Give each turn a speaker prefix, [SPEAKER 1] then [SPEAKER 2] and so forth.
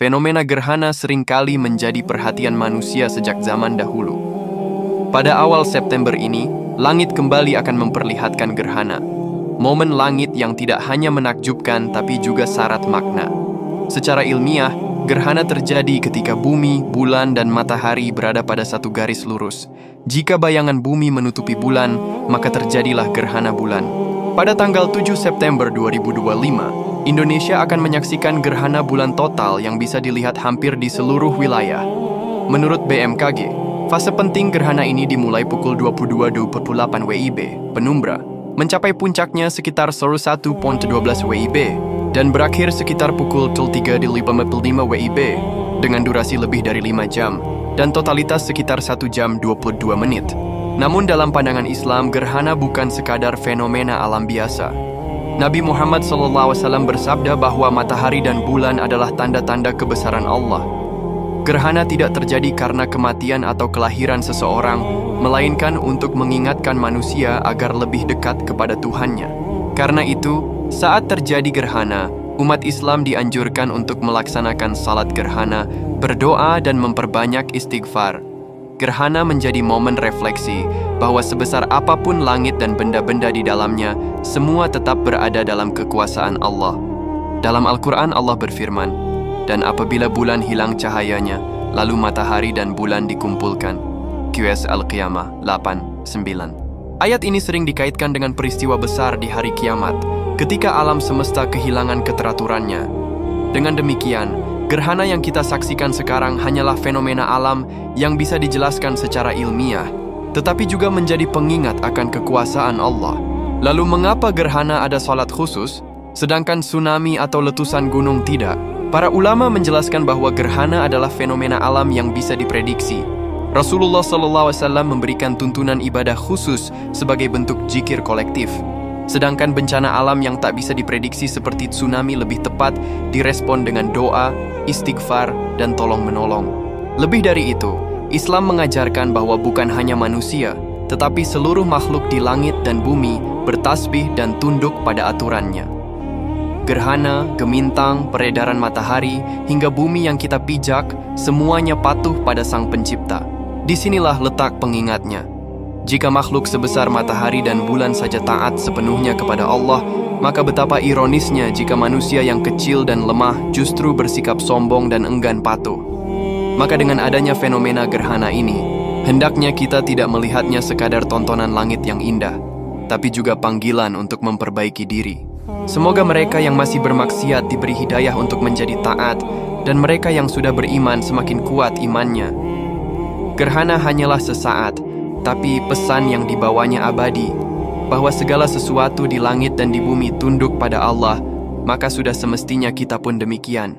[SPEAKER 1] fenomena gerhana seringkali menjadi perhatian manusia sejak zaman dahulu. Pada awal September ini, langit kembali akan memperlihatkan gerhana. Momen langit yang tidak hanya menakjubkan tapi juga syarat makna. Secara ilmiah, gerhana terjadi ketika bumi, bulan, dan matahari berada pada satu garis lurus. Jika bayangan bumi menutupi bulan, maka terjadilah gerhana bulan. Pada tanggal 7 September 2025, Indonesia akan menyaksikan gerhana bulan total yang bisa dilihat hampir di seluruh wilayah. Menurut BMKG, fase penting gerhana ini dimulai pukul 22.28 WIB, penumbra, mencapai puncaknya sekitar 1.12 WIB, dan berakhir sekitar pukul 3.55 WIB, dengan durasi lebih dari 5 jam, dan totalitas sekitar 1 jam 22 menit. Namun dalam pandangan Islam, gerhana bukan sekadar fenomena alam biasa. Nabi Muhammad SAW bersabda bahwa matahari dan bulan adalah tanda-tanda kebesaran Allah. Gerhana tidak terjadi karena kematian atau kelahiran seseorang, melainkan untuk mengingatkan manusia agar lebih dekat kepada Tuhannya. Karena itu, saat terjadi gerhana, umat Islam dianjurkan untuk melaksanakan salat gerhana, berdoa, dan memperbanyak istighfar. Gerhana menjadi momen refleksi bahwa sebesar apapun langit dan benda-benda di dalamnya, semua tetap berada dalam kekuasaan Allah. Dalam Al-Quran Allah berfirman, "Dan apabila bulan hilang cahayanya, lalu matahari dan bulan dikumpulkan." QS Al-Qiyamah 8:9. Ayat ini sering dikaitkan dengan peristiwa besar di hari kiamat, ketika alam semesta kehilangan keteraturannya. Dengan demikian, gerhana yang kita saksikan sekarang hanyalah fenomena alam yang bisa dijelaskan secara ilmiah, tetapi juga menjadi pengingat akan kekuasaan Allah. Lalu mengapa gerhana ada salat khusus, sedangkan tsunami atau letusan gunung tidak? Para ulama menjelaskan bahwa gerhana adalah fenomena alam yang bisa diprediksi. Rasulullah SAW memberikan tuntunan ibadah khusus sebagai bentuk zikir kolektif. Sedangkan bencana alam yang tak bisa diprediksi seperti tsunami lebih tepat direspon dengan doa, istighfar, dan tolong-menolong. Lebih dari itu, Islam mengajarkan bahwa bukan hanya manusia, tetapi seluruh makhluk di langit dan bumi bertasbih dan tunduk pada aturannya. Gerhana, gemintang, peredaran matahari, hingga bumi yang kita pijak, semuanya patuh pada Sang Pencipta. Disinilah letak pengingatnya. Jika makhluk sebesar matahari dan bulan saja taat sepenuhnya kepada Allah, maka betapa ironisnya jika manusia yang kecil dan lemah justru bersikap sombong dan enggan patuh. Maka dengan adanya fenomena gerhana ini, hendaknya kita tidak melihatnya sekadar tontonan langit yang indah, tapi juga panggilan untuk memperbaiki diri. Semoga mereka yang masih bermaksiat diberi hidayah untuk menjadi taat, dan mereka yang sudah beriman semakin kuat imannya. Gerhana hanyalah sesaat, tapi pesan yang dibawanya abadi, bahwa segala sesuatu di langit dan di bumi tunduk pada Allah, maka sudah semestinya kita pun demikian.